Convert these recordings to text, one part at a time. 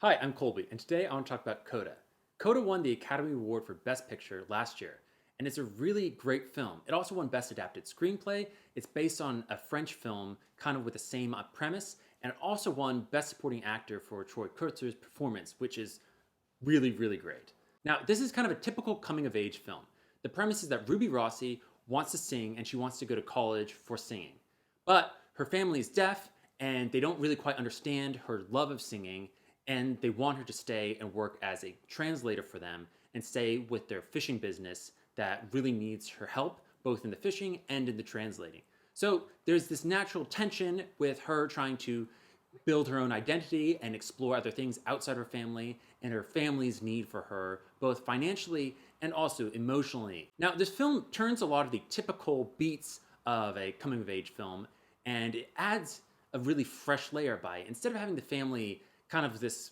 Hi, I'm Colby, and today I want to talk about CODA. CODA won the Academy Award for Best Picture last year, and it's a really great film. It also won Best Adapted Screenplay. It's based on a French film, kind of with the same premise, and it also won Best Supporting Actor for Troy Kotsur's performance, which is really, really great. Now, this is kind of a typical coming of age film. The premise is that Ruby Rossi wants to sing and she wants to go to college for singing. But her family is deaf and they don't really quite understand her love of singing, and they want her to stay and work as a translator for them and stay with their fishing business that really needs her help, both in the fishing and in the translating. So there's this natural tension with her trying to build her own identity and explore other things outside her family and her family's need for her, both financially and also emotionally. Now, this film turns a lot of the typical beats of a coming of age film and it adds a really fresh layer by it. Instead of having the family kind of this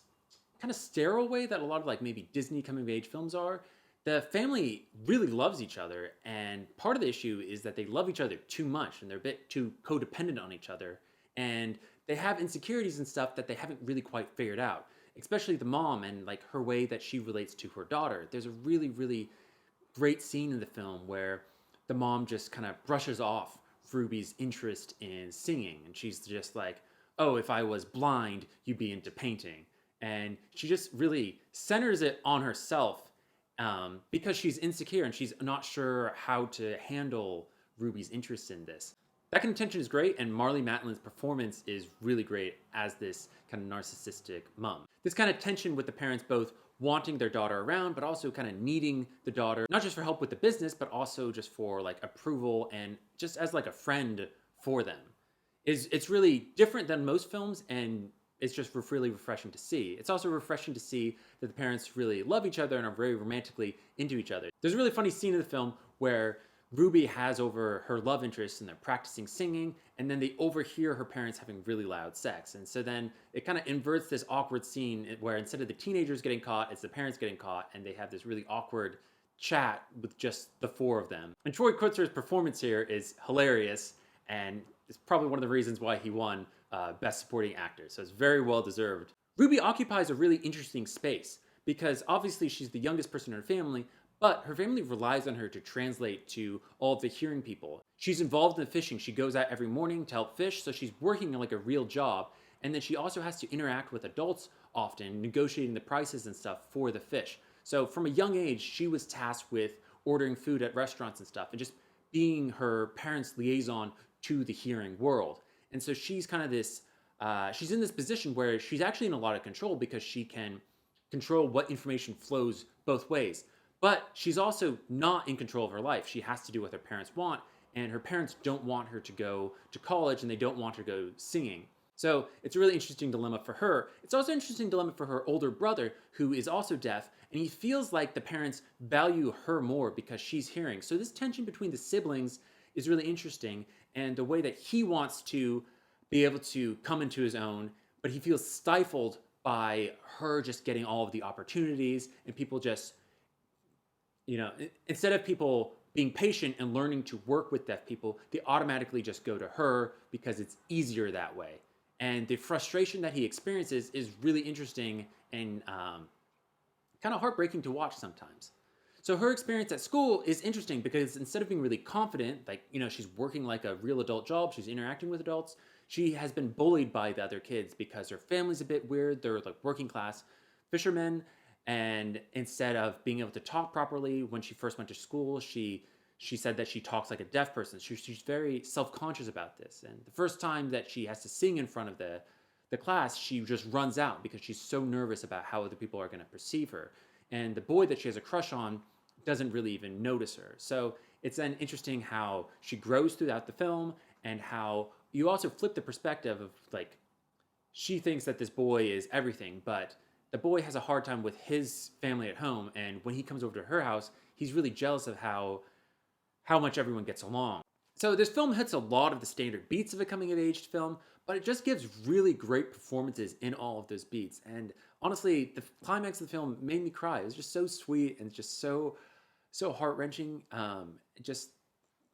kind of sterile way that a lot of like maybe Disney coming of age films are, the family really loves each other. And part of the issue is that they love each other too much and they're a bit too codependent on each other. And they have insecurities and stuff that they haven't really quite figured out, especially the mom and like her way that she relates to her daughter. There's a really, really great scene in the film where the mom just kind of brushes off Ruby's interest in singing. And she's just like, oh, if I was blind, you'd be into painting. And she just really centers it on herself because she's insecure and she's not sure how to handle Ruby's interest in this. That kind of tension is great, and Marlee Matlin's performance is really great as this kind of narcissistic mom. This kind of tension with the parents both wanting their daughter around, but also kind of needing the daughter, not just for help with the business, but also just for like approval and just as like a friend for them. It's really different than most films, and it's just really refreshing to see. It's also refreshing to see that the parents really love each other and are very romantically into each other. There's a really funny scene in the film where Ruby has over her love interest and they're practicing singing, and then they overhear her parents having really loud sex. And so then it kind of inverts this awkward scene where instead of the teenagers getting caught, it's the parents getting caught, and they have this really awkward chat with just the four of them. And Troy Kotsur's performance here is hilarious, and it's probably one of the reasons why he won Best Supporting Actor, so it's very well deserved. Ruby occupies a really interesting space because obviously she's the youngest person in her family, but her family relies on her to translate to all of the hearing people. She's involved in the fishing. She goes out every morning to help fish, so she's working like a real job. And then she also has to interact with adults often, negotiating the prices and stuff for the fish. So from a young age, she was tasked with ordering food at restaurants and stuff and just being her parents' liaison to the hearing world. And so she's kind of this, she's in this position where she's actually in a lot of control because she can control what information flows both ways. But she's also not in control of her life. She has to do what her parents want, and her parents don't want her to go to college and they don't want her to go singing. So it's a really interesting dilemma for her. It's also an interesting dilemma for her older brother, who is also deaf, and he feels like the parents value her more because she's hearing. So this tension between the siblings is really interesting, and the way that he wants to be able to come into his own, but he feels stifled by her just getting all of the opportunities, and people just, instead of people being patient and learning to work with deaf people, they automatically just go to her because it's easier that way. And the frustration that he experiences is really interesting and kind of heartbreaking to watch sometimes. So her experience at school is interesting because instead of being really confident, like, she's working like a real adult job, she's interacting with adults, she has been bullied by the other kids because her family's a bit weird. They're like working class fishermen. And instead of being able to talk properly when she first went to school, she said that she talks like a deaf person. She's very self-conscious about this. And the first time that she has to sing in front of the class, she just runs out because she's so nervous about how other people are going to perceive her. And the boy that she has a crush on doesn't really even notice her. So it's then interesting how she grows throughout the film and how you also flip the perspective of like, she thinks that this boy is everything, but the boy has a hard time with his family at home, and when he comes over to her house, he's really jealous of how much everyone gets along. So this film hits a lot of the standard beats of a coming-of-age film, but it just gives really great performances in all of those beats. And honestly, the climax of the film made me cry. It was just so sweet and just so heart-wrenching. Just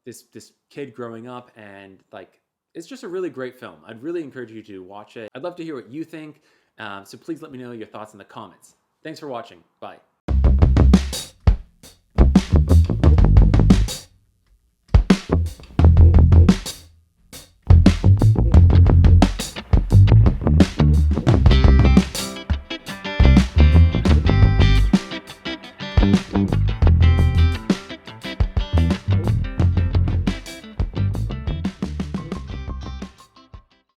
this kid growing up, and like, it's just a really great film. I'd really encourage you to watch it. I'd love to hear what you think. So please let me know your thoughts in the comments. Thanks for watching. Bye.